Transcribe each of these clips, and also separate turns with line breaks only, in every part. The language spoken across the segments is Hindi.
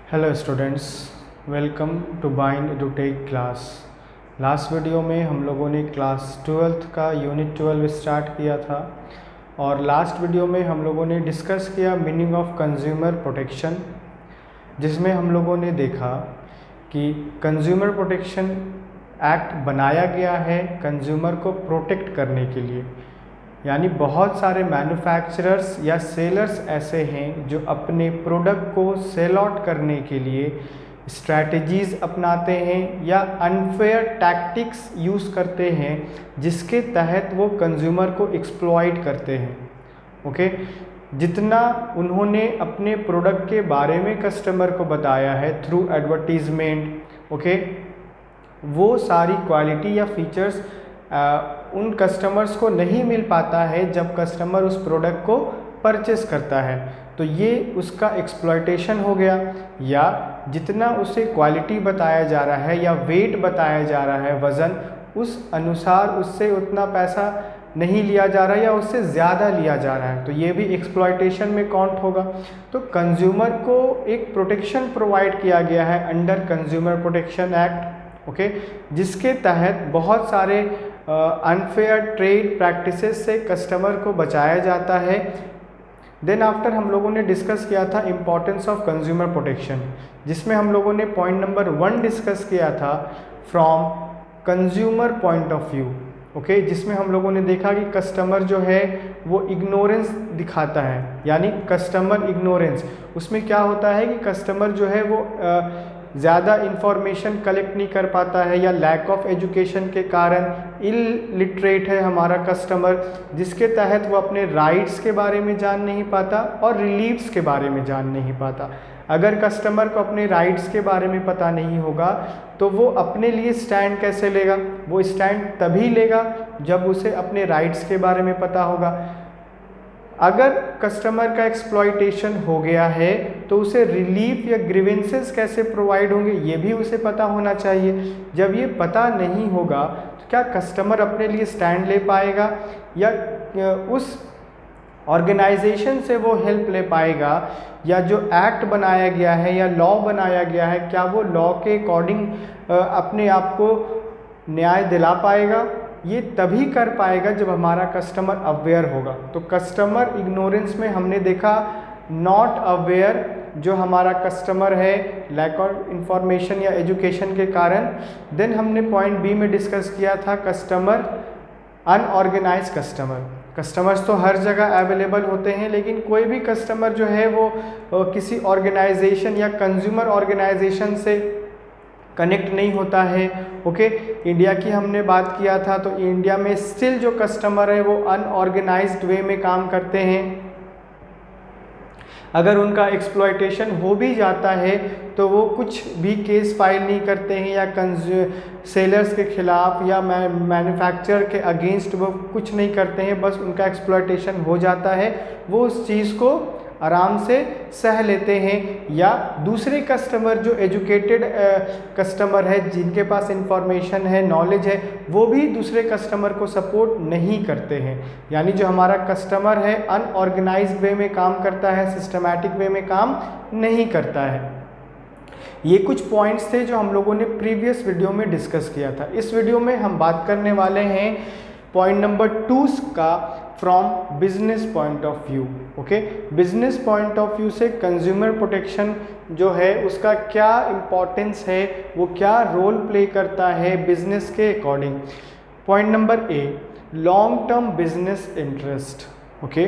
Hello students, welcome to Bind Edutech class. Last video में हम लोगों ने क्लास 12th का यूनिट 12 स्टार्ट किया था और लास्ट वीडियो में हम लोगों ने डिस्कस किया मीनिंग ऑफ कंज्यूमर प्रोटेक्शन, जिसमें हम लोगों ने देखा कि कंज्यूमर प्रोटेक्शन एक्ट बनाया गया है कंज्यूमर को प्रोटेक्ट करने के लिए। यानी बहुत सारे मैन्युफैक्चरर्स या सेलर्स ऐसे हैं जो अपने प्रोडक्ट को सेल आउट करने के लिए स्ट्रैटेजीज़ अपनाते हैं या अनफेयर टैक्टिक्स यूज़ करते हैं, जिसके तहत वो कंज्यूमर को एक्सप्लॉइट करते हैं। ओके, जितना उन्होंने अपने प्रोडक्ट के बारे में कस्टमर को बताया है थ्रू एडवर्टीजमेंट, ओके, वो सारी क्वालिटी या फीचर्स उन कस्टमर्स को नहीं मिल पाता है जब कस्टमर उस प्रोडक्ट को परचेस करता है, तो ये उसका एक्सप्लॉयटेशन हो गया। या जितना उसे क्वालिटी बताया जा रहा है या वेट बताया जा रहा है, वज़न, उस अनुसार उससे उतना पैसा नहीं लिया जा रहा है या उससे ज़्यादा लिया जा रहा है, तो ये भी एक्सप्लॉयटेशन में काउंट होगा। तो कंज्यूमर को एक प्रोटेक्शन प्रोवाइड किया गया है under consumer protection act, okay, जिसके तहत बहुत सारे अनफेयर ट्रेड प्रैक्टिसेस से कस्टमर को बचाया जाता है। देन आफ्टर हम लोगों ने डिस्कस किया था इम्पॉर्टेंस ऑफ कंज्यूमर प्रोटेक्शन, जिसमें हम लोगों ने पॉइंट नंबर 1 डिस्कस किया था from consumer point of view, okay, जिसमें हम लोगों ने देखा कि कस्टमर जो है वो इग्नोरेंस दिखाता है। यानी कस्टमर इग्नोरेंस, उसमें क्या होता है कि कस्टमर जो है वो ज़्यादा इन्फॉर्मेशन कलेक्ट नहीं कर पाता है या लैक ऑफ एजुकेशन के कारण इलिटरेट है हमारा कस्टमर, जिसके तहत वो अपने राइट्स के बारे में जान नहीं पाता और रिलीफ्स के बारे में जान नहीं पाता। अगर कस्टमर को अपने राइट्स के बारे में पता नहीं होगा तो वो अपने लिए स्टैंड कैसे लेगा? वो स्टैंड तभी लेगा जब उसे अपने राइट्स के बारे में पता होगा। अगर कस्टमर का एक्सप्लॉयटेशन हो गया है तो उसे रिलीफ या ग्रीवेंसेस कैसे प्रोवाइड होंगे, ये भी उसे पता होना चाहिए। जब ये पता नहीं होगा तो क्या कस्टमर अपने लिए स्टैंड ले पाएगा या उस ऑर्गेनाइजेशन से वो हेल्प ले पाएगा, या जो एक्ट बनाया गया है या लॉ बनाया गया है क्या वो लॉ के अकॉर्डिंग अपने आप को न्याय दिला पाएगा? ये तभी कर पाएगा जब हमारा कस्टमर अवेयर होगा। तो कस्टमर इग्नोरेंस में हमने देखा नॉट अवेयर जो हमारा कस्टमर है, लैक ऑफ इंफॉर्मेशन या एजुकेशन के कारण। देन हमने पॉइंट बी में डिस्कस किया था कस्टमर अनऑर्गेनाइज कस्टमर। कस्टमर्स तो हर जगह अवेलेबल होते हैं, लेकिन कोई भी कस्टमर जो है वो किसी ऑर्गेनाइजेशन या कंज्यूमर ऑर्गेनाइजेशन से कनेक्ट नहीं होता है। ओके, इंडिया की हमने बात किया था तो इंडिया में स्टिल जो कस्टमर है वो अनऑर्गेनाइज्ड वे में काम करते हैं। अगर उनका एक्सप्लॉयटेशन हो भी जाता है तो वो कुछ भी केस फाइल नहीं करते हैं या सेलर्स के खिलाफ या मैन्युफैक्चरर के अगेंस्ट वो कुछ नहीं करते हैं, बस उनका एक्सप्लॉयटेशन हो जाता है, वो उस चीज़ को आराम से सह लेते हैं। या दूसरे कस्टमर जो एजुकेटेड कस्टमर है, जिनके पास इंफॉर्मेशन है, नॉलेज है, वो भी दूसरे कस्टमर को सपोर्ट नहीं करते हैं। यानी जो हमारा कस्टमर है अनऑर्गेनाइज्ड वे में काम करता है, सिस्टमैटिक वे में काम नहीं करता है। ये कुछ पॉइंट्स थे जो हम लोगों ने प्रीवियस वीडियो में डिस्कस किया था। इस वीडियो में हम बात करने वाले हैं पॉइंट नंबर 2 का from business point of view. Okay, business point of view से कंज्यूमर प्रोटेक्शन जो है उसका क्या इम्पोर्टेंस है, वो क्या रोल प्ले करता है बिजनेस के according. Point number A, long term business interest. Okay,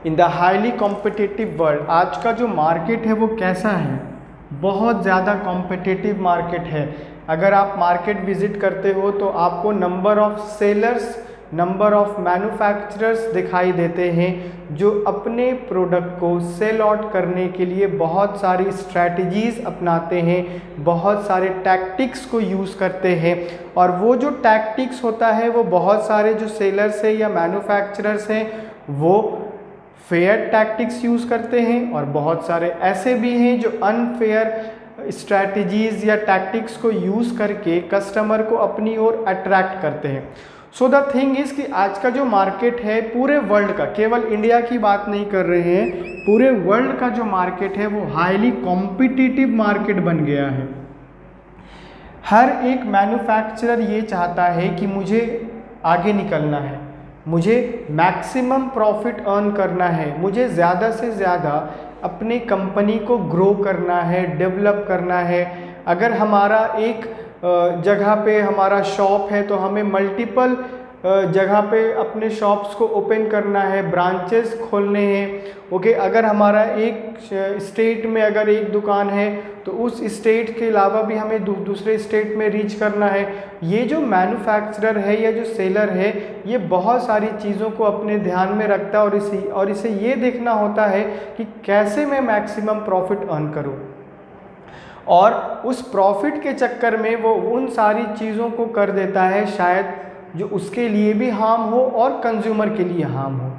in the highly competitive world, आज का जो मार्केट है वो कैसा है? बहुत ज़्यादा कॉम्पिटिटिव मार्केट है। अगर आप मार्केट विजिट करते हो तो आपको number of sellers, number of manufacturers दिखाई देते हैं जो अपने प्रोडक्ट को सेल आउट करने के लिए बहुत सारी स्ट्रैटेजीज़ अपनाते हैं, बहुत सारे टैक्टिक्स को यूज़ करते हैं। और वो जो टैक्टिक्स होता है वो बहुत सारे जो सेलर्स हैं या मैन्युफैक्चरर्स हैं वो फेयर टैक्टिक्स यूज़ करते हैं, और बहुत सारे ऐसे भी हैं जो अनफेयर स्ट्रैटेजीज़ या टैक्टिक्स को यूज़ करके कस्टमर को अपनी ओर अट्रैक्ट करते हैं। सो द थिंग इज़ कि आज का जो मार्केट है पूरे वर्ल्ड का, केवल इंडिया की बात नहीं कर रहे हैं, पूरे वर्ल्ड का जो मार्केट है वो हाईली कॉम्पिटिटिव मार्केट बन गया है। हर एक मैन्युफैक्चरर ये चाहता है कि मुझे आगे निकलना है, मुझे मैक्सिमम प्रॉफिट अर्न करना है, मुझे ज़्यादा से ज़्यादा अपनी कंपनी को ग्रो करना है, डेवलप करना है। अगर हमारा एक जगह पे हमारा शॉप है तो हमें मल्टीपल जगह पे अपने शॉप्स को ओपन करना है, ब्रांचेस खोलने हैं। ओके, अगर हमारा एक स्टेट में अगर एक दुकान है तो उस स्टेट के अलावा भी हमें दूसरे स्टेट में रीच करना है। ये जो मैन्युफैक्चरर है या जो सेलर है ये बहुत सारी चीज़ों को अपने ध्यान में रखता है और इसे ये देखना होता है कि कैसे मैं मैक्सिमम प्रॉफिट अर्न करूँ, और उस प्रॉफिट के चक्कर में वो उन सारी चीज़ों को कर देता है शायद जो उसके लिए भी हार्म हो और कंज्यूमर के लिए हार्म हो।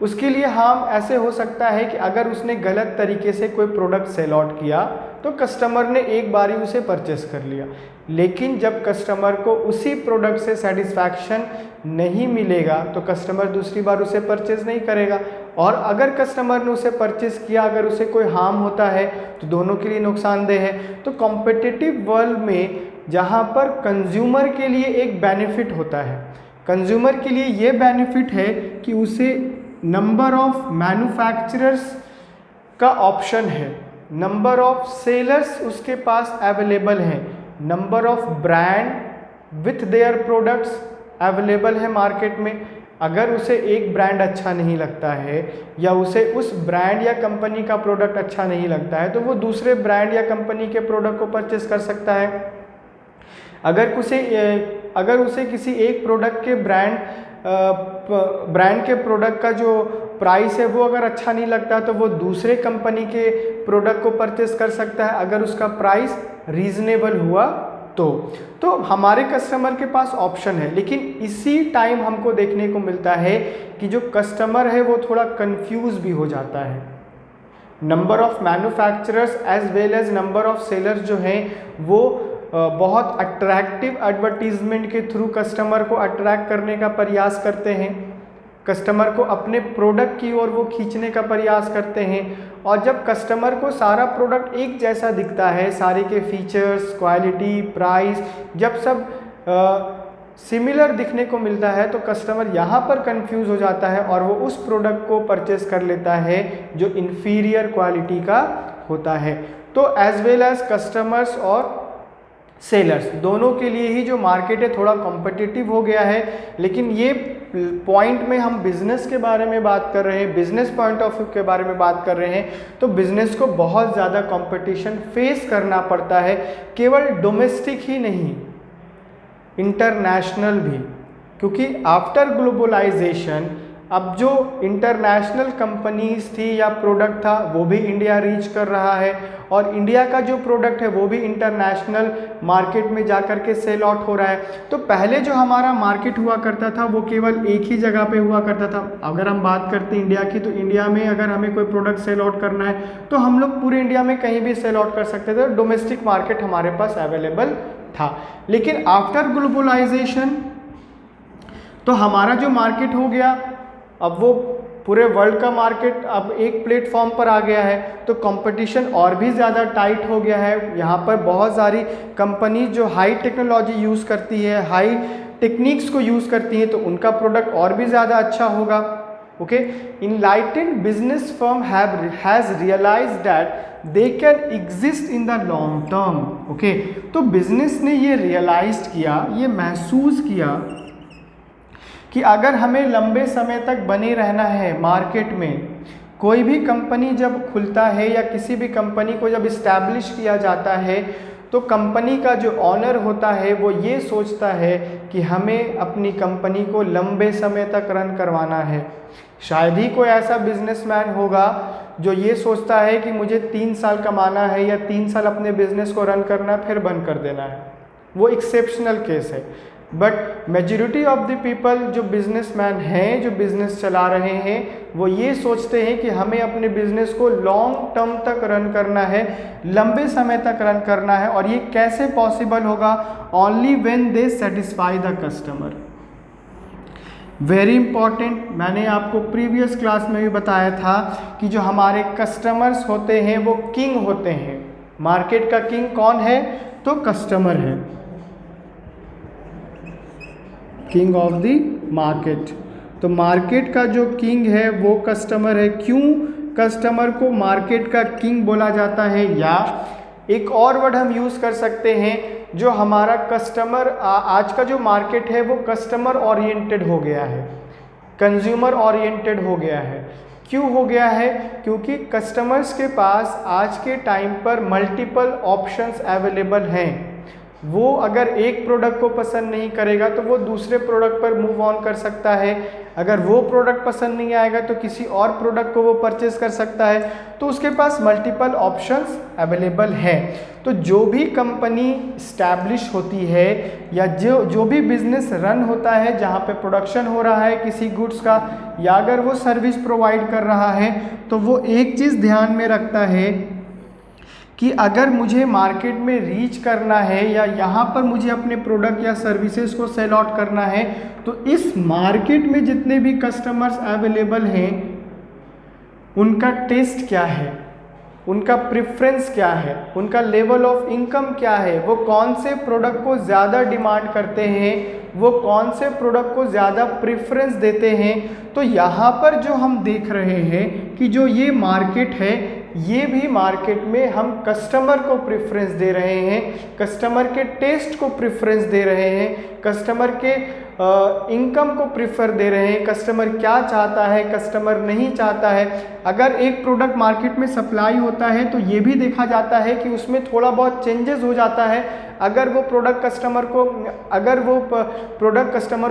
उसके लिए हार्म ऐसे हो सकता है कि अगर उसने गलत तरीके से कोई प्रोडक्ट सेल आउट किया तो कस्टमर ने एक बार ही उसे परचेस कर लिया, लेकिन जब कस्टमर को उसी प्रोडक्ट से सेटिस्फैक्शन नहीं मिलेगा तो कस्टमर दूसरी बार उसे परचेज नहीं करेगा। और अगर कस्टमर ने उसे परचेज किया, अगर उसे कोई हार्म होता है तो दोनों के लिए नुकसानदेह है। तो कॉम्पिटिटिव वर्ल्ड में जहाँ पर कंज्यूमर के लिए एक बेनिफिट होता है, कंज्यूमर के लिए ये बेनिफिट है कि उसे नंबर ऑफ मैन्युफैक्चरर्स का ऑप्शन है, नंबर ऑफ सेलर्स उसके पास अवेलेबल हैं, number of brand with their products available है मार्केट में। अगर उसे एक ब्रांड अच्छा नहीं लगता है या उसे उस ब्रांड या कंपनी का प्रोडक्ट अच्छा नहीं लगता है तो वो दूसरे ब्रांड या कंपनी के प्रोडक्ट को परचेस कर सकता है। अगर उसे किसी एक प्रोडक्ट के ब्रांड के प्रोडक्ट का जो प्राइस है वो अगर अच्छा नहीं लगता तो वो दूसरे कंपनी के प्रोडक्ट को परचेस कर सकता है अगर उसका प्राइस रीजनेबल हुआ तो हमारे कस्टमर के पास ऑप्शन है। लेकिन इसी टाइम हमको देखने को मिलता है कि जो कस्टमर है वो थोड़ा कंफ्यूज भी हो जाता है। Number of manufacturers as well as number of sellers जो हैं वो बहुत अट्रैक्टिव एडवर्टीजमेंट के थ्रू कस्टमर को अट्रैक्ट करने का प्रयास करते हैं, कस्टमर को अपने प्रोडक्ट की ओर वो खींचने का प्रयास करते हैं। और जब कस्टमर को सारा प्रोडक्ट एक जैसा दिखता है, सारे के फीचर्स, क्वालिटी, प्राइस जब सब सिमिलर दिखने को मिलता है तो कस्टमर यहाँ पर कंफ्यूज हो जाता है और वो उस प्रोडक्ट को परचेस कर लेता है जो इन्फीरियर क्वालिटी का होता है। तो एज वेल एज कस्टमर्स और सेलर्स दोनों के लिए ही जो मार्केट है थोड़ा कॉम्पिटिटिव हो गया है। लेकिन ये पॉइंट में हम बिजनेस के बारे में बात कर रहे हैं, बिजनेस पॉइंट ऑफ व्यू के बारे में बात कर रहे हैं, तो बिजनेस को बहुत ज़्यादा कंपटीशन फेस करना पड़ता है, केवल डोमेस्टिक ही नहीं इंटरनेशनल भी, क्योंकि आफ्टर ग्लोबलाइजेशन अब जो इंटरनेशनल कंपनीज थी या प्रोडक्ट था वो भी इंडिया रीच कर रहा है और इंडिया का जो प्रोडक्ट है वो भी इंटरनेशनल मार्केट में जाकर के सेल आउट हो रहा है। तो पहले जो हमारा मार्केट हुआ करता था वो केवल एक ही जगह पे हुआ करता था। अगर हम बात करते हैं इंडिया की तो इंडिया में अगर हमें कोई प्रोडक्ट सेल आउट करना है तो हम लोग पूरे इंडिया में कहीं भी सेल आउट कर सकते थे, डोमेस्टिक मार्केट हमारे पास अवेलेबल था। लेकिन आफ्टर ग्लोबलाइजेशन तो हमारा जो मार्केट हो गया अब वो पूरे वर्ल्ड का मार्केट अब एक प्लेटफॉर्म पर आ गया है, तो कंपटीशन और भी ज़्यादा टाइट हो गया है। यहाँ पर बहुत सारी कंपनी जो हाई टेक्नोलॉजी यूज़ करती है, हाई टेक्निक्स को यूज़ करती हैं, तो उनका प्रोडक्ट और भी ज़्यादा अच्छा होगा। Okay, enlightened business firm has realized that they can exist in the long term. Okay, तो बिजनेस ने ये रियलाइज किया, ये महसूस किया कि अगर हमें लंबे समय तक बने रहना है मार्केट में, कोई भी कंपनी जब खुलता है या किसी भी कंपनी को जब इस्टेब्लिश किया जाता है तो कंपनी का जो ऑनर होता है वो ये सोचता है कि हमें अपनी कंपनी को लंबे समय तक रन करवाना है। शायद ही कोई ऐसा बिजनेसमैन होगा जो ये सोचता है कि मुझे 3 साल कमाना है या 3 साल अपने बिजनेस को रन करना है फिर बंद कर देना है, वो एक्सेप्शनल केस है। But majority of the people जो बिजनेसमैन हैं, जो बिजनेस चला रहे हैं, वो ये सोचते हैं कि हमें अपने बिजनेस को लॉन्ग टर्म तक रन करना है, लंबे समय तक रन करना है। और ये कैसे पॉसिबल होगा? Only when they satisfy the customer. Very important, मैंने आपको प्रीवियस क्लास में भी बताया था कि जो हमारे कस्टमर्स होते हैं वो किंग होते हैं। मार्केट का किंग कौन है? तो कस्टमर है, किंग ऑफ द मार्केट। तो मार्केट का जो किंग है वो कस्टमर है। क्यों कस्टमर को मार्केट का किंग बोला जाता है? या एक और वर्ड हम यूज़ कर सकते हैं, जो हमारा कस्टमर आज का जो मार्केट है वो कस्टमर ओरिएंटेड हो गया है, कंज्यूमर ओरिएंटेड हो गया है। क्यों हो गया है? क्योंकि कस्टमर्स के पास आज के टाइम पर मल्टीपल ऑप्शंस अवेलेबल हैं। वो अगर एक प्रोडक्ट को पसंद नहीं करेगा तो वो दूसरे प्रोडक्ट पर मूव ऑन कर सकता है। अगर वो प्रोडक्ट पसंद नहीं आएगा तो किसी और प्रोडक्ट को वो परचेज कर सकता है। तो उसके पास मल्टीपल ऑप्शंस अवेलेबल हैं। तो जो भी कंपनी स्टैब्लिश होती है या जो भी बिजनेस रन होता है जहाँ पे प्रोडक्शन हो रहा है किसी गुड्स का, या अगर वो सर्विस प्रोवाइड कर रहा है, तो वो एक चीज़ ध्यान में रखता है कि अगर मुझे मार्केट में रीच करना है या यहाँ पर मुझे अपने प्रोडक्ट या सर्विसेज को सेल आउट करना है, तो इस मार्केट में जितने भी कस्टमर्स अवेलेबल हैं उनका टेस्ट क्या है, उनका प्रेफरेंस क्या है, उनका लेवल ऑफ इनकम क्या है, वो कौन से प्रोडक्ट को ज़्यादा डिमांड करते हैं, वो कौन से प्रोडक्ट को ज़्यादा प्रेफरेंस देते हैं। तो यहाँ पर जो हम देख रहे हैं कि जो ये मार्केट है, ये भी मार्केट में हम कस्टमर को प्रेफरेंस दे रहे हैं, कस्टमर के टेस्ट को प्रेफरेंस दे रहे हैं, कस्टमर के इनकम को प्रेफर दे रहे हैं, कस्टमर क्या चाहता है, कस्टमर नहीं चाहता है। अगर एक प्रोडक्ट मार्केट में सप्लाई होता है तो ये भी देखा जाता है कि उसमें थोड़ा बहुत चेंजेस हो जाता है। अगर वो प्रोडक्ट कस्टमर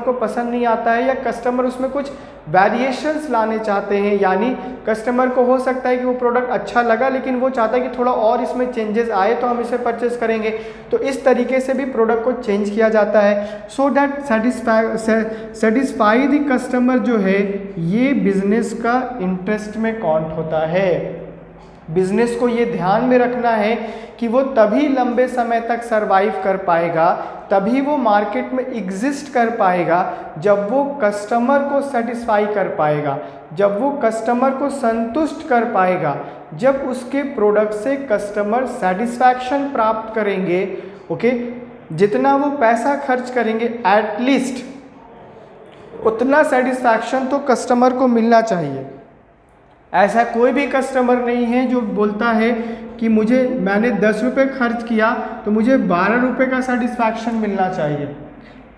को पसंद नहीं आता है या कस्टमर उसमें कुछ वेरिएशंस लाने चाहते हैं, यानी कस्टमर को हो सकता है कि वो प्रोडक्ट अच्छा लगा लेकिन वो चाहता है कि थोड़ा और इसमें चेंजेस आए तो हम इसे परचेस करेंगे। तो इस तरीके से भी प्रोडक्ट को चेंज किया जाता है so that satisfy the customer जो है, ये बिजनेस का इंटरेस्ट में काउंट होता है। बिजनेस को ये ध्यान में रखना है कि वो तभी लंबे समय तक सरवाइव कर पाएगा, तभी वो मार्केट में एग्जिस्ट कर पाएगा जब वो कस्टमर को सेटिस्फाई कर पाएगा, जब वो कस्टमर को संतुष्ट कर पाएगा, जब उसके प्रोडक्ट से कस्टमर सेटिस्फैक्शन प्राप्त करेंगे। ओके, जितना वो पैसा खर्च करेंगे एटलीस्ट उतना सेटिस्फैक्शन तो कस्टमर को मिलना चाहिए। ऐसा कोई भी कस्टमर नहीं है जो बोलता है कि मैंने 10 रुपये खर्च किया तो मुझे 12 रुपये का सेटिस्फैक्शन मिलना चाहिए।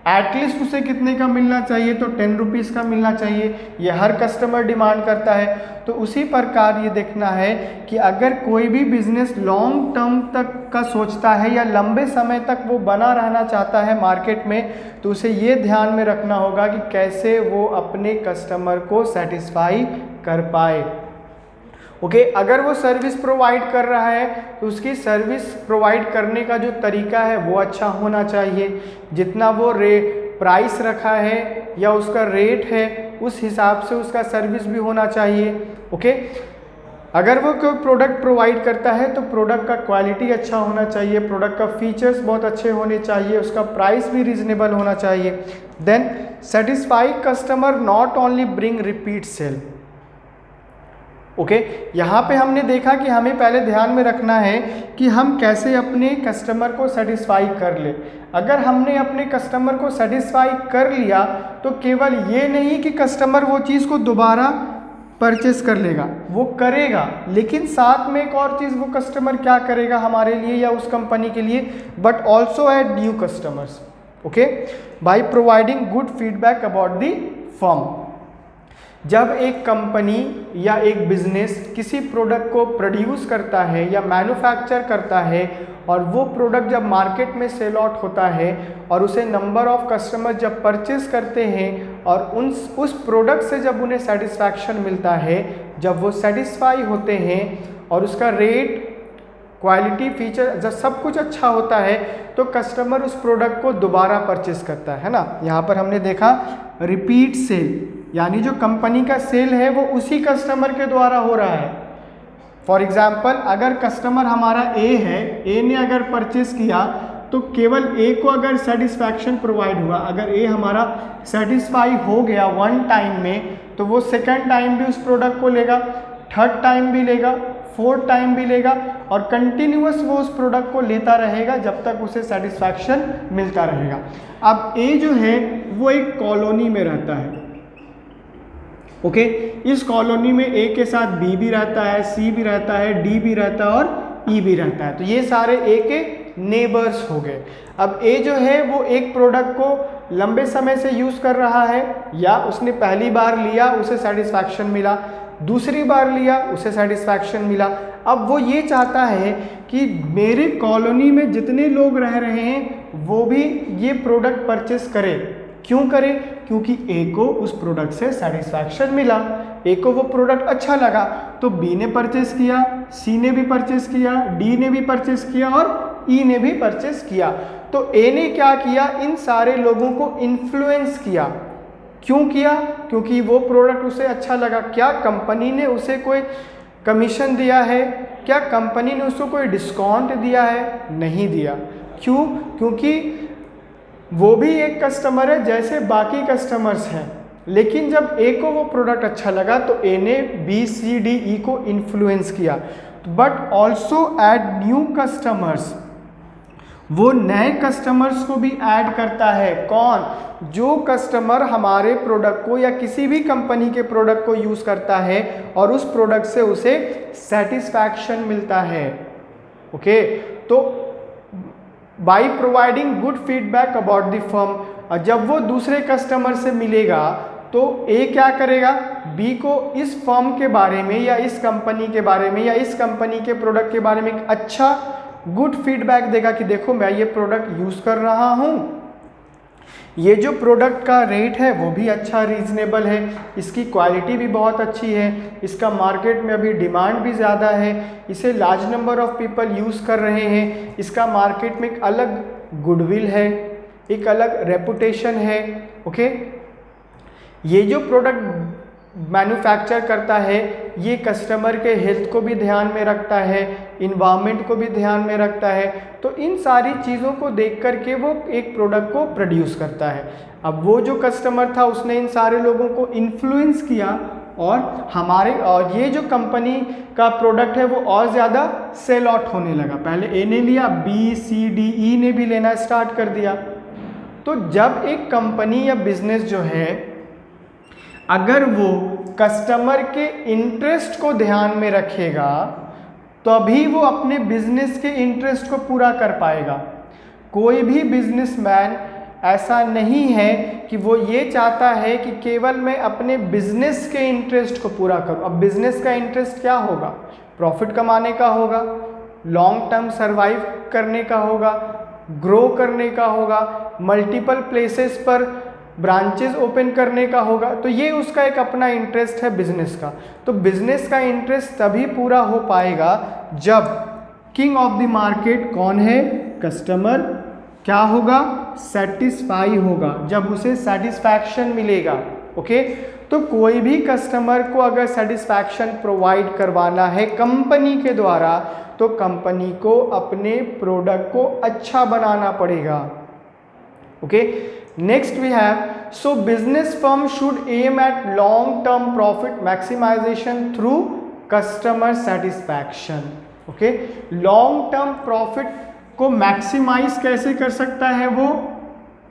एटलीस्ट उसे कितने का मिलना चाहिए? तो 10 रुपीज़ का मिलना चाहिए। ये हर कस्टमर डिमांड करता है। तो उसी प्रकार ये देखना है कि अगर कोई भी बिजनेस लॉन्ग टर्म तक का सोचता है या लंबे समय तक वो बना रहना चाहता है मार्केट में, तो उसे ये ध्यान में रखना होगा कि कैसे वो अपने कस्टमर को सेटिस्फाई कर पाए। ओके, अगर वो सर्विस प्रोवाइड कर रहा है तो उसकी सर्विस प्रोवाइड करने का जो तरीका है वो अच्छा होना चाहिए। जितना वो प्राइस रखा है या उसका रेट है उस हिसाब से उसका सर्विस भी होना चाहिए। ओके, अगर वो कोई प्रोडक्ट प्रोवाइड करता है तो प्रोडक्ट का क्वालिटी अच्छा होना चाहिए, प्रोडक्ट का फीचर्स बहुत अच्छे होने चाहिए, उसका प्राइस भी रीजनेबल होना चाहिए। Then satisfy customer not only bring repeat sale. Okay, यहाँ पे हमने देखा कि हमें पहले ध्यान में रखना है कि हम कैसे अपने कस्टमर को सेटिस्फाई कर ले। अगर हमने अपने कस्टमर को सेटिस्फाई कर लिया तो केवल ये नहीं कि कस्टमर वो चीज़ को दोबारा परचेस कर लेगा, वो करेगा, लेकिन साथ में एक और चीज़ वो कस्टमर क्या करेगा हमारे लिए या उस कंपनी के लिए, but also add new customers. Okay, by providing good feedback about the firm. जब एक कंपनी या एक बिजनेस किसी प्रोडक्ट को प्रोड्यूस करता है या मैन्युफैक्चर करता है और वो प्रोडक्ट जब मार्केट में सेल आउट होता है और उसे नंबर ऑफ कस्टमर जब परचेज करते हैं और उस प्रोडक्ट से जब उन्हें सेटिस्फैक्शन मिलता है, जब वो सेटिस्फाई होते हैं और उसका रेट, क्वालिटी, फीचर जब सब कुछ अच्छा होता है तो कस्टमर उस प्रोडक्ट को दोबारा परचेस करता है ना। यहाँ पर हमने देखा रिपीट सेल, यानी जो कंपनी का सेल है वो उसी कस्टमर के द्वारा हो रहा है। फॉर एग्जाम्पल, अगर कस्टमर हमारा ए है, ए ने अगर परचेस किया तो केवल ए को अगर सेटिस्फैक्शन प्रोवाइड हुआ, अगर ए हमारा सेटिस्फाई हो गया वन टाइम में, तो वो सेकंड टाइम भी उस प्रोडक्ट को लेगा, थर्ड टाइम भी लेगा, फोर्थ टाइम भी लेगा, और कंटिन्यूअस वो उस प्रोडक्ट को लेता रहेगा जब तक उसे सेटिस्फैक्शन मिलता रहेगा। अब ए जो है वो एक कॉलोनी में रहता है, ओके। इस कॉलोनी में ए के साथ बी भी रहता है, सी भी रहता है, डी भी रहता है और ई भी रहता है। तो ये सारे ए के नेबर्स हो गए। अब ए जो है वो एक प्रोडक्ट को लंबे समय से यूज़ कर रहा है, या उसने पहली बार लिया उसे सेटिस्फैक्शन मिला, दूसरी बार लिया उसे सेटिस्फैक्शन मिला। अब वो ये चाहता है कि मेरे कॉलोनी में जितने लोग रह रहे हैं वो भी ये प्रोडक्ट परचेस करें। क्यों करें? क्योंकि ए को उस प्रोडक्ट से सेटिस्फैक्शन मिला, ए को वो प्रोडक्ट अच्छा लगा, तो बी ने परचेस किया, सी ने भी परचेस किया, डी ने भी परचेस किया और ई ने भी परचेस किया। तो ए ने क्या किया? इन सारे लोगों को इन्फ्लुएंस किया। क्यों किया? क्योंकि वो प्रोडक्ट उसे अच्छा लगा। क्या कंपनी ने उसे कोई कमीशन दिया है? क्या कंपनी ने उसको कोई डिस्काउंट दिया है? नहीं दिया। क्यों? क्योंकि वो भी एक कस्टमर है जैसे बाकी कस्टमर्स हैं, लेकिन जब ए को वो प्रोडक्ट अच्छा लगा तो ए ने बी सी डी ई को इन्फ्लुएंस किया। But also add new customers, वो नए कस्टमर्स को भी ऐड करता है। कौन? जो कस्टमर हमारे प्रोडक्ट को या किसी भी कंपनी के प्रोडक्ट को यूज़ करता है और उस प्रोडक्ट से उसे सेटिस्फैक्शन मिलता है, ओके। तो by providing good feedback about the firm, जब वो दूसरे कस्टमर से मिलेगा तो ए क्या करेगा? बी को इस फर्म के बारे में या इस कंपनी के बारे में या इस कंपनी के प्रोडक्ट के बारे में एक अच्छा गुड फीडबैक देगा कि देखो मैं ये प्रोडक्ट यूज़ कर रहा हूँ, ये जो प्रोडक्ट का रेट है वो भी अच्छा रीजनेबल है, इसकी क्वालिटी भी बहुत अच्छी है, इसका मार्केट में अभी डिमांड भी ज़्यादा है, इसे large number of people use कर रहे हैं, इसका मार्केट में एक अलग गुडविल है, एक अलग रेपुटेशन है, ओके। ये जो प्रोडक्ट मैन्युफैक्चर करता है ये कस्टमर के हेल्थ को भी ध्यान में रखता है, इन्वायरमेंट को भी ध्यान में रखता है। तो इन सारी चीज़ों को देख कर के वो एक प्रोडक्ट को प्रोड्यूस करता है। अब वो जो कस्टमर था उसने इन सारे लोगों को इन्फ्लुएंस किया और ये जो कंपनी का प्रोडक्ट है वो और ज़्यादा सेल आउट होने लगा। पहले ए ने लिया, बी सी डी ई ने भी लेना स्टार्ट कर दिया। तो जब एक कंपनी या बिजनेस जो है अगर वो कस्टमर के इंटरेस्ट को ध्यान में रखेगा तभी वो अपने बिजनेस के इंटरेस्ट को पूरा कर पाएगा। कोई भी बिजनेसमैन ऐसा नहीं है कि वो ये चाहता है कि केवल मैं अपने बिजनेस के इंटरेस्ट को पूरा करूं। अब बिजनेस का इंटरेस्ट क्या होगा? प्रॉफिट कमाने का होगा, लॉन्ग टर्म सर्वाइव करने का होगा, ग्रो करने का होगा, मल्टीपल प्लेसेस पर ब्रांचेस ओपन करने का होगा। तो ये उसका एक अपना इंटरेस्ट है बिजनेस का। तो बिजनेस का इंटरेस्ट तभी पूरा हो पाएगा जब किंग ऑफ द मार्केट कौन है? कस्टमर क्या होगा? सेटिस्फाई होगा, जब उसे सेटिस्फैक्शन मिलेगा, ओके। तो कोई भी कस्टमर को अगर सेटिस्फैक्शन प्रोवाइड करवाना है कंपनी के द्वारा तो कंपनी को अपने प्रोडक्ट को अच्छा बनाना पड़ेगा, okay. Next we have, so business firm should aim at long term profit maximization through customer satisfaction, okay। long term profit को मैक्सिमाइज कैसे कर सकता है वो?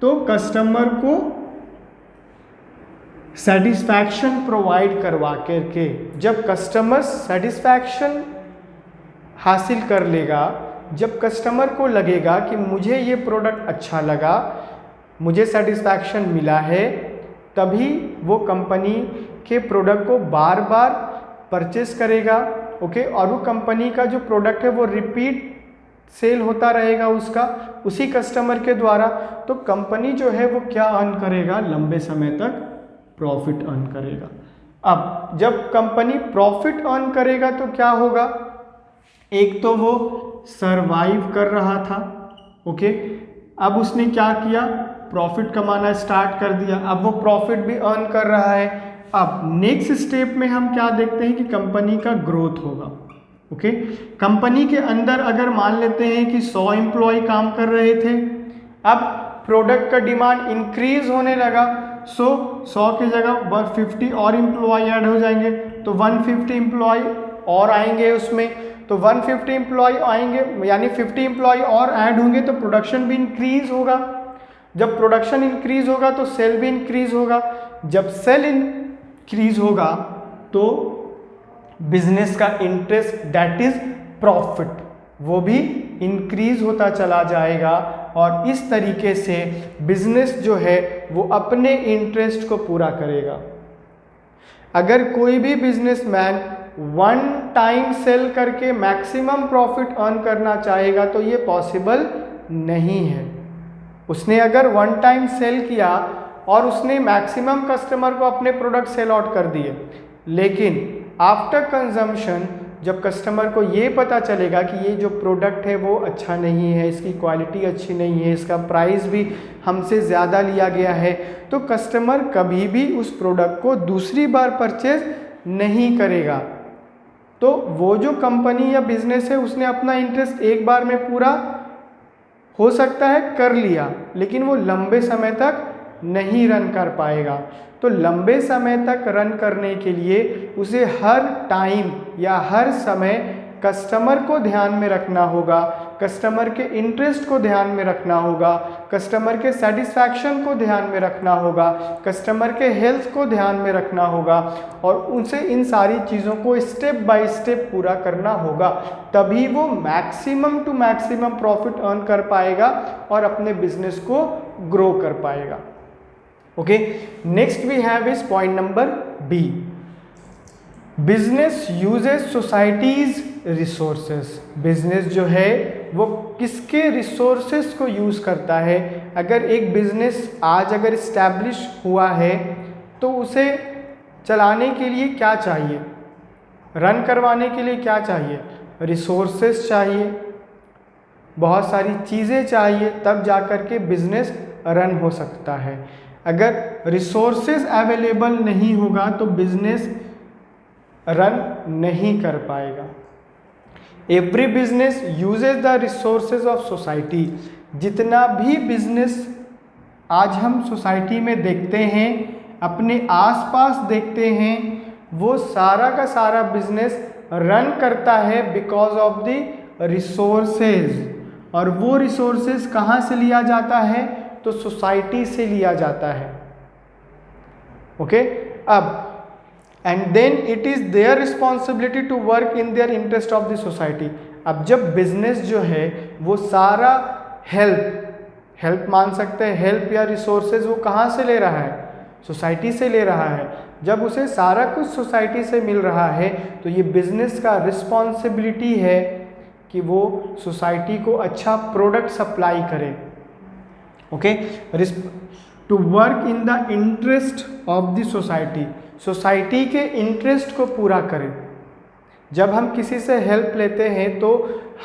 तो कस्टमर को सेटिस्फैक्शन प्रोवाइड करवा करके। जब कस्टमर सेटिस्फैक्शन हासिल कर लेगा, जब कस्टमर को लगेगा कि मुझे ये प्रोडक्ट अच्छा लगा, मुझे सेटिस्फैक्शन मिला है, तभी वो कंपनी के प्रोडक्ट को बार बार परचेस करेगा, ओके। और वो कंपनी का जो प्रोडक्ट है वो रिपीट सेल होता रहेगा उसका, उसी कस्टमर के द्वारा। तो कंपनी जो है वो क्या अर्न करेगा? लंबे समय तक प्रॉफिट अर्न करेगा। अब जब कंपनी प्रॉफिट अर्न करेगा तो क्या होगा? एक तो वो सरवाइव कर रहा था, ओके। अब उसने क्या किया? प्रॉफिट कमाना स्टार्ट कर दिया, अब वो प्रॉफिट भी अर्न कर रहा है। अब नेक्स्ट स्टेप में हम क्या देखते हैं कि कंपनी का ग्रोथ होगा, ओके। कंपनी के अंदर अगर मान लेते हैं कि 100 एम्प्लॉय काम कर रहे थे, अब प्रोडक्ट का डिमांड इंक्रीज होने लगा, सो 100 की जगह 150 और एम्प्लॉय ऐड हो जाएंगे, तो 150 एम्प्लॉय और आएंगे उसमें, तो 150 एम्प्लॉय आएंगे यानी 50 एम्प्लॉय और ऐड होंगे, तो प्रोडक्शन भी इंक्रीज होगा। जब प्रोडक्शन इंक्रीज होगा तो सेल भी इंक्रीज होगा। जब सेल इंक्रीज होगा तो बिजनेस का इंटरेस्ट दैट इज प्रॉफिट वो भी इंक्रीज होता चला जाएगा, और इस तरीके से बिजनेस जो है वो अपने इंटरेस्ट को पूरा करेगा। अगर कोई भी बिजनेसमैन वन टाइम सेल करके मैक्सिमम प्रॉफिट अर्न करना चाहेगा तो ये पॉसिबल नहीं है। उसने अगर वन टाइम सेल किया और उसने मैक्सिमम कस्टमर को अपने प्रोडक्ट सेल आउट कर दिए, लेकिन आफ्टर कंजम्पशन जब कस्टमर को ये पता चलेगा कि ये जो प्रोडक्ट है वो अच्छा नहीं है, इसकी क्वालिटी अच्छी नहीं है, इसका प्राइस भी हमसे ज़्यादा लिया गया है, तो कस्टमर कभी भी उस प्रोडक्ट को दूसरी बार परचेज नहीं करेगा। तो वो जो कंपनी या बिजनेस है उसने अपना इंटरेस्ट एक बार में पूरा हो सकता है कर लिया, लेकिन वो लंबे समय तक नहीं रन कर पाएगा। तो लंबे समय तक रन करने के लिए उसे हर टाइम या हर समय कस्टमर को ध्यान में रखना होगा, कस्टमर के इंटरेस्ट को ध्यान में रखना होगा, कस्टमर के सेटिस्फैक्शन को ध्यान में रखना होगा, कस्टमर के हेल्थ को ध्यान में रखना होगा, और उनसे इन सारी चीज़ों को स्टेप बाय स्टेप पूरा करना होगा। तभी वो maximum to maximum profit earn कर पाएगा और अपने बिजनेस को ग्रो कर पाएगा। Okay, next we have is point number B, business uses society's resources. Business जो है वो किसके रिसोर्सेस को यूज करता है। अगर एक बिजनेस आज अगर इस्टेब्लिश हुआ है तो उसे चलाने के लिए क्या चाहिए, रन करवाने के लिए क्या चाहिए, रिसोर्सेस चाहिए, बहुत सारी चीज़ें चाहिए, तब जाकर के बिजनेस रन हो सकता है। अगर रिसोर्सेज अवेलेबल नहीं होगा तो बिजनेस रन नहीं कर पाएगा। Every business uses the resources of society. जितना भी बिजनेस आज हम सोसाइटी में देखते हैं, अपने आसपास देखते हैं, वो सारा का सारा बिजनेस रन करता है बिकॉज ऑफ द रिसोर्सेज। और वो रिसोर्सेज कहाँ से लिया जाता है, तो सोसाइटी से लिया जाता है। ओके, अब and then it is their responsibility to work in their interest of the society. अब जब बिजनेस जो है वो सारा हेल्प मान सकते हैं, हेल्प या रिसोर्सेज वो कहाँ से ले रहा है, सोसाइटी से ले रहा है। जब उसे सारा कुछ सोसाइटी से मिल रहा है तो ये बिजनेस का रिस्पॉन्सिबिलिटी है कि वो सोसाइटी को अच्छा प्रोडक्ट सप्लाई करे। Okay, to work in the interest of the society, society के इंटरेस्ट को पूरा करें। जब हम किसी से हेल्प लेते हैं तो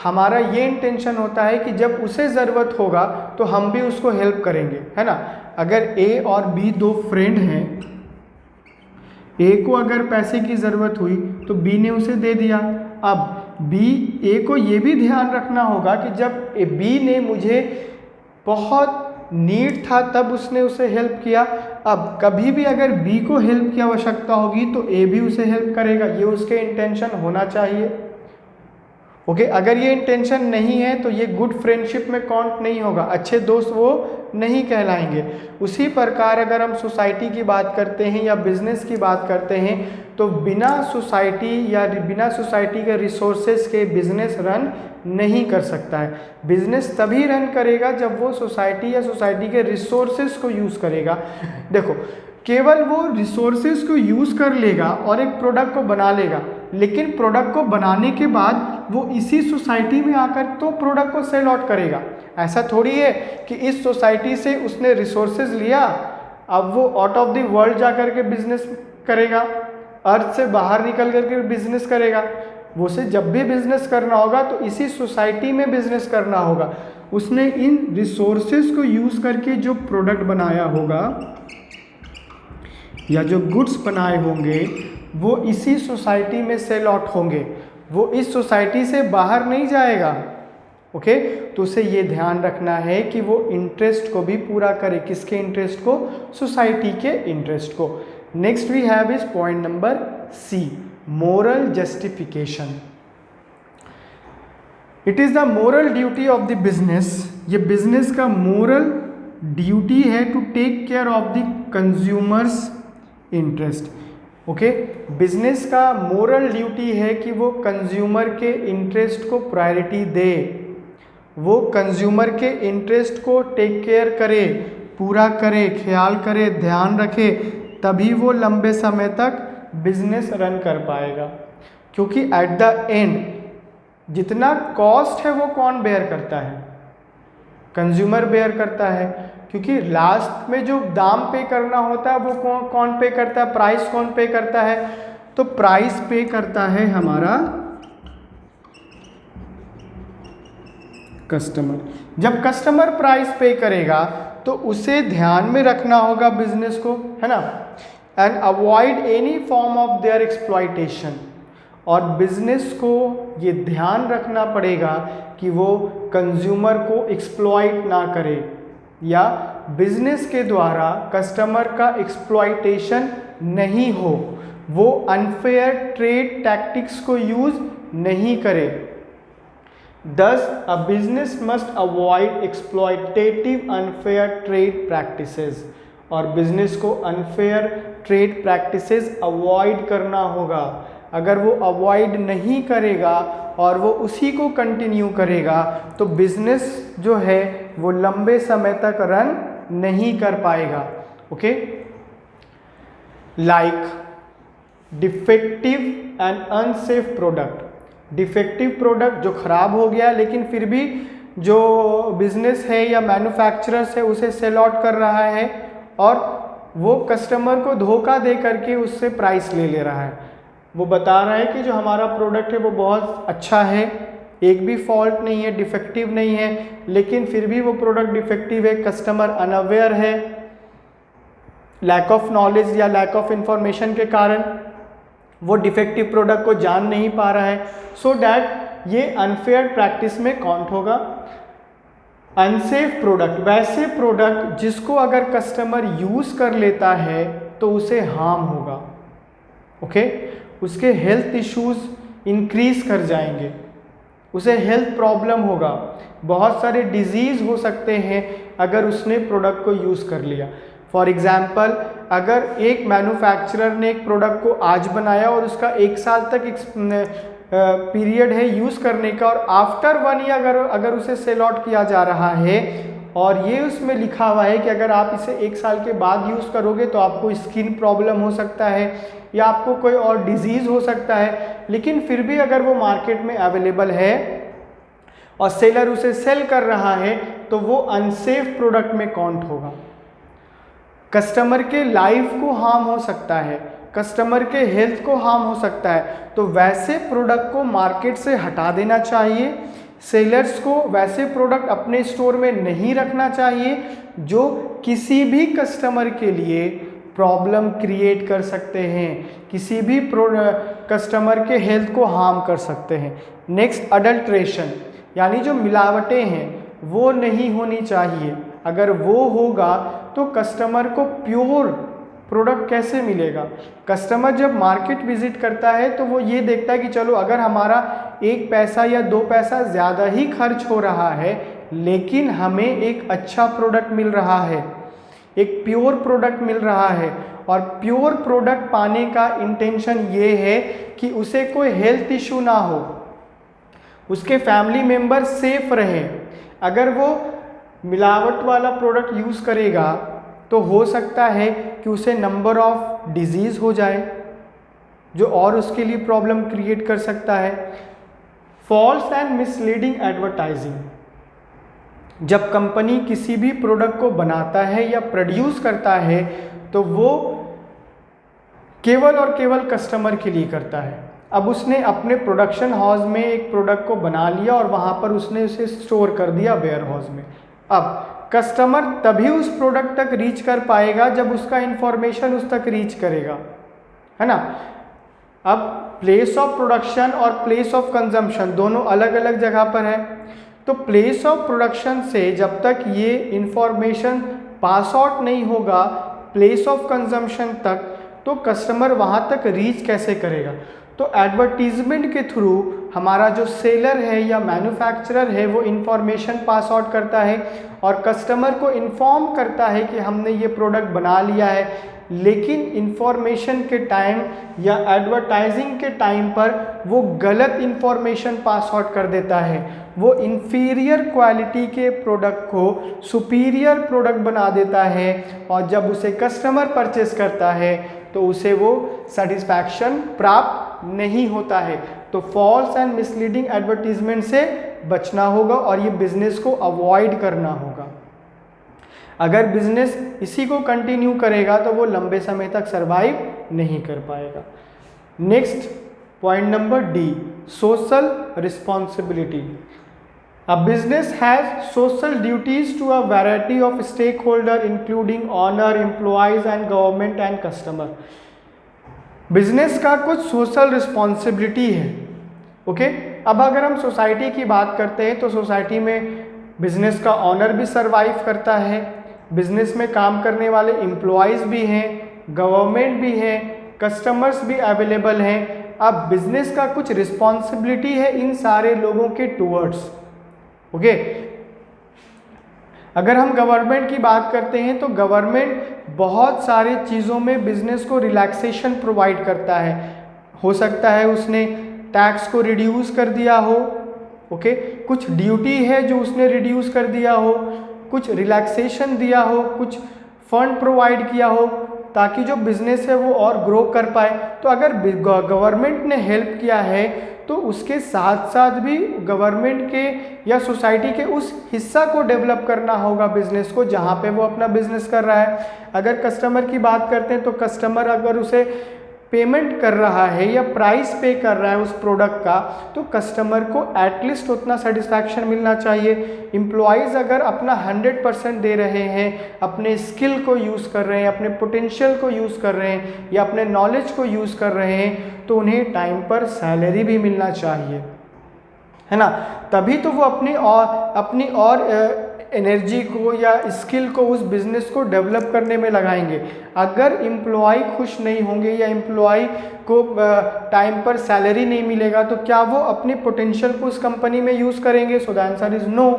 हमारा ये इंटेंशन होता है कि जब उसे ज़रूरत होगा तो हम भी उसको हेल्प करेंगे, है ना। अगर ए और बी दो फ्रेंड हैं, ए को अगर पैसे की ज़रूरत हुई तो बी ने उसे दे दिया। अब बी ए को ये भी ध्यान रखना होगा कि जब बी ने मुझे बहुत नीड था तब उसने उसे हेल्प किया, अब कभी भी अगर बी को हेल्प की आवश्यकता होगी तो ए भी उसे हेल्प करेगा। ये उसके इंटेंशन होना चाहिए। ओके, अगर ये इंटेंशन नहीं है तो ये गुड फ्रेंडशिप में काउंट नहीं होगा, अच्छे दोस्त वो नहीं कहलाएंगे। उसी प्रकार अगर हम सोसाइटी की बात करते हैं या बिजनेस की बात करते हैं तो बिना सोसाइटी या बिना सोसाइटी के रिसोर्सेज के बिजनेस रन नहीं कर सकता है। बिजनेस तभी रन करेगा जब वो सोसाइटी या सोसाइटी के रिसोर्सेज को यूज़ करेगा। देखो, केवल वो रिसोर्सेज को यूज़ कर लेगा और एक प्रोडक्ट को बना लेगा, लेकिन प्रोडक्ट को बनाने के बाद वो इसी सोसाइटी में आकर तो प्रोडक्ट को सेल आउट करेगा। ऐसा थोड़ी है कि इस सोसाइटी से उसने रिसोर्सेज लिया, अब वो आउट ऑफ द वर्ल्ड जा कर के बिजनेस करेगा, अर्थ से बाहर निकल करके बिजनेस करेगा। वो से जब भी बिजनेस करना होगा तो इसी सोसाइटी में बिजनेस करना होगा। उसने इन रिसोर्सेज को यूज़ करके जो प्रोडक्ट बनाया होगा या जो गुड्स बनाए होंगे वो इसी सोसाइटी में सेल आउट होंगे। वो इस सोसाइटी से बाहर नहीं जाएगा। ओके, तो उसे ये ध्यान रखना है कि वो इंटरेस्ट को भी पूरा करे। किसके इंटरेस्ट को? सोसाइटी के इंटरेस्ट को। Next we have is point number C, moral justification. It is the moral duty of the business, ये बिजनेस का मोरल ड्यूटी है to take care of the consumers' interest. Okay, business का मोरल ड्यूटी है कि वो कंज्यूमर के इंटरेस्ट को प्रायोरिटी दे, वो कंज्यूमर के इंटरेस्ट को टेक केयर करे, पूरा करे, ख्याल करे, ध्यान रखे, तभी वो लंबे समय तक बिजनेस रन कर पाएगा। क्योंकि एट द एंड जितना कॉस्ट है वो कौन बेयर करता है? कंज्यूमर बेयर करता है। क्योंकि लास्ट में जो दाम पे करना होता है वो कौन पे करता है? प्राइस कौन पे करता है? तो प्राइस पे करता है हमारा कस्टमर। जब कस्टमर प्राइस पे करेगा तो उसे ध्यान में रखना होगा बिजनेस को, है ना, and avoid any form of their exploitation. और बिजनेस को ये ध्यान रखना पड़ेगा कि वो कंज्यूमर को एक्सप्लॉइट ना करे या बिजनेस के द्वारा कस्टमर का एक्सप्लॉयटेशन नहीं हो, वो अनफेयर ट्रेड टैक्टिक्स को यूज नहीं करे। Thus, a business must avoid exploitative unfair trade practices। और बिजनेस को अनफेयर ट्रेड प्रैक्टिसेस अवॉइड करना होगा। अगर वो अवॉइड नहीं करेगा और वो उसी को कंटिन्यू करेगा तो बिजनेस जो है वो लंबे समय तक रन नहीं कर पाएगा। Okay, like defective and unsafe product. Defective product जो ख़राब हो गया लेकिन फिर भी जो बिजनेस है या मैन्युफैक्चरर्स है उसे सेल आउट कर रहा है और वो कस्टमर को धोखा दे करके उससे प्राइस ले रहा है। वो बता रहा है कि जो हमारा प्रोडक्ट है वो बहुत अच्छा है, एक भी फॉल्ट नहीं है, डिफेक्टिव नहीं है, लेकिन फिर भी वो प्रोडक्ट डिफेक्टिव है। कस्टमर अनअवेयर है, लैक ऑफ नॉलेज या लैक ऑफ इंफॉर्मेशन के कारण वो डिफेक्टिव प्रोडक्ट को जान नहीं पा रहा है। सो डैट ये अनफेयर प्रैक्टिस में काउंट होगा। अनसेफ प्रोडक्ट, वैसे प्रोडक्ट जिसको अगर कस्टमर यूज़ कर लेता है तो उसे हार्म होगा। ओके, उसके हेल्थ इश्यूज इंक्रीज कर जाएंगे, उसे हेल्थ प्रॉब्लम होगा, बहुत सारे डिजीज़ हो सकते हैं अगर उसने प्रोडक्ट को यूज़ कर लिया। फॉर एग्ज़ाम्पल, अगर एक मैन्युफैक्चरर ने एक प्रोडक्ट को आज बनाया और उसका 1 साल तक पीरियड है यूज़ करने का और आफ्टर 1 ईयर अगर उसे सेल आउट किया जा रहा है और ये उसमें लिखा हुआ है कि अगर आप इसे 1 साल के बाद यूज़ करोगे तो आपको स्किन प्रॉब्लम हो सकता है या आपको कोई और डिजीज़ हो सकता है, लेकिन फिर भी अगर वो मार्केट में अवेलेबल है और सेलर उसे सेल कर रहा है तो वो अनसेफ प्रोडक्ट में काउंट होगा। कस्टमर के लाइफ को हार्म हो सकता है, कस्टमर के हेल्थ को हार्म हो सकता है, तो वैसे प्रोडक्ट को मार्केट से हटा देना चाहिए। सेलर्स को वैसे प्रोडक्ट अपने स्टोर में नहीं रखना चाहिए जो किसी भी कस्टमर के लिए प्रॉब्लम क्रिएट कर सकते हैं, किसी भी कस्टमर के हेल्थ को हार्म कर सकते हैं। नेक्स्ट, अडल्ट्रेशन, यानी जो मिलावटें हैं वो नहीं होनी चाहिए। अगर वो होगा तो कस्टमर को प्योर प्रोडक्ट कैसे मिलेगा? कस्टमर जब मार्केट विजिट करता है तो वो ये देखता है कि चलो अगर हमारा 1 पैसा या 2 पैसा ज़्यादा ही खर्च हो रहा है लेकिन हमें एक अच्छा प्रोडक्ट मिल रहा है, एक प्योर प्रोडक्ट मिल रहा है। और प्योर प्रोडक्ट पाने का इंटेंशन ये है कि उसे कोई हेल्थ इशू ना हो, उसके फैमिली मेम्बर सेफ रहे। अगर वो मिलावट वाला प्रोडक्ट यूज़ करेगा तो हो सकता है कि उसे नंबर ऑफ डिजीज़ हो जाए जो और उसके लिए प्रॉब्लम क्रिएट कर सकता है। फॉल्स एंड मिसलीडिंग एडवर्टाइजिंग, जब कंपनी किसी भी प्रोडक्ट को बनाता है या प्रोड्यूस करता है तो वो केवल और केवल कस्टमर के लिए करता है। अब उसने अपने प्रोडक्शन हाउस में एक प्रोडक्ट को बना लिया और वहाँ पर उसने उसे स्टोर कर दिया वेयर हाउस में। अब कस्टमर तभी उस प्रोडक्ट तक रीच कर पाएगा जब उसका इंफॉर्मेशन उस तक रीच करेगा, है ना। अब प्लेस ऑफ प्रोडक्शन और प्लेस ऑफ कंजम्पशन दोनों अलग अलग जगह पर है, तो प्लेस ऑफ प्रोडक्शन से जब तक ये इंफॉर्मेशन पास आउट नहीं होगा प्लेस ऑफ कंजम्पशन तक, तो कस्टमर वहाँ तक रीच कैसे करेगा। तो एडवर्टीजमेंट के थ्रू हमारा जो सेलर है या मैन्युफैक्चरर है वो इंफॉर्मेशन पास आउट करता है और कस्टमर को इन्फॉर्म करता है कि हमने ये प्रोडक्ट बना लिया है, लेकिन इंफॉर्मेशन के टाइम या एडवर्टाइजिंग के टाइम पर वो गलत इंफॉर्मेशन पास आउट कर देता है, वो इंफीरियर क्वालिटी के प्रोडक्ट को सुपीरियर प्रोडक्ट बना देता है और जब उसे कस्टमर परचेस करता है तो उसे वो सेटिस्फैक्शन प्राप्त नहीं होता है। तो फॉल्स एंड मिसलीडिंग एडवर्टीजमेंट से बचना होगा और ये बिजनेस को अवॉइड करना होगा। अगर बिजनेस इसी को कंटिन्यू करेगा तो वो लंबे समय तक सरवाइव नहीं कर पाएगा। Next point number D, social responsibility. A business has social duties to a variety of stakeholders including owner, employees and government and customer. Business का कुछ सोशल रिस्पॉन्सिबिलिटी है। ओके, अब अगर हम सोसाइटी की बात करते हैं तो सोसाइटी में बिजनेस का ऑनर भी सरवाइव करता है, बिजनेस में काम करने वाले एम्प्लॉयज़ भी हैं, गवर्नमेंट भी है, कस्टमर्स भी अवेलेबल हैं। अब बिजनेस का कुछ रिस्पॉन्सिबिलिटी है इन सारे लोगों के टूवर्ड्स। ओके, अगर हम गवर्नमेंट की बात करते हैं तो गवर्नमेंट बहुत सारे चीज़ों में बिजनेस को रिलैक्सेशन प्रोवाइड करता है। हो सकता है उसने टैक्स को रिड्यूस कर दिया हो, ओके, कुछ ड्यूटी है जो उसने रिड्यूस कर दिया हो, कुछ रिलैक्सेशन दिया हो, कुछ फंड प्रोवाइड किया हो ताकि जो बिजनेस है वो और ग्रो कर पाए। तो अगर गवर्नमेंट ने हेल्प किया है तो उसके साथ साथ भी गवर्नमेंट के या सोसाइटी के उस हिस्सा को डेवलप करना होगा बिजनेस को जहाँ पे वो अपना बिजनेस कर रहा है। अगर कस्टमर की बात करते हैं तो कस्टमर अगर उसे पेमेंट कर रहा है या प्राइस पे कर रहा है उस प्रोडक्ट का, तो कस्टमर को एटलीस्ट उतना सेटिस्फैक्शन मिलना चाहिए। एम्प्लॉयज़ अगर अपना 100% दे रहे हैं, अपने स्किल को यूज़ कर रहे हैं, अपने पोटेंशियल को यूज़ कर रहे हैं या अपने नॉलेज को यूज़ कर रहे हैं, तो उन्हें टाइम पर सैलरी भी मिलना चाहिए, है ना। तभी तो वो अपनी और एनर्जी को या स्किल को उस बिज़नेस को डेवलप करने में लगाएंगे। अगर एम्प्लॉय खुश नहीं होंगे या एम्प्लॉय को टाइम पर सैलरी नहीं मिलेगा तो क्या वो अपनी पोटेंशियल को उस कंपनी में यूज़ करेंगे? So the answer is no.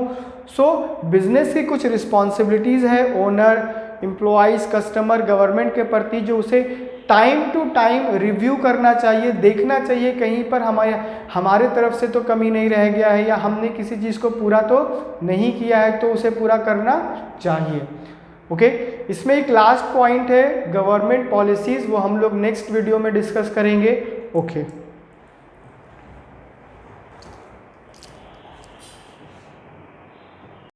So business की कुछ रिस्पॉन्सिबिलिटीज़ है ओनर, एम्प्लॉयज़, कस्टमर, गवर्नमेंट के प्रति जो उसे टाइम टू टाइम रिव्यू करना चाहिए, देखना चाहिए कहीं पर हमारे तरफ से तो कमी नहीं रह गया है या हमने किसी चीज़ को पूरा तो नहीं किया है, तो उसे पूरा करना चाहिए। ओके, इसमें एक लास्ट पॉइंट है गवर्नमेंट पॉलिसीज़, वो हम लोग नेक्स्ट वीडियो में डिस्कस करेंगे। ओके।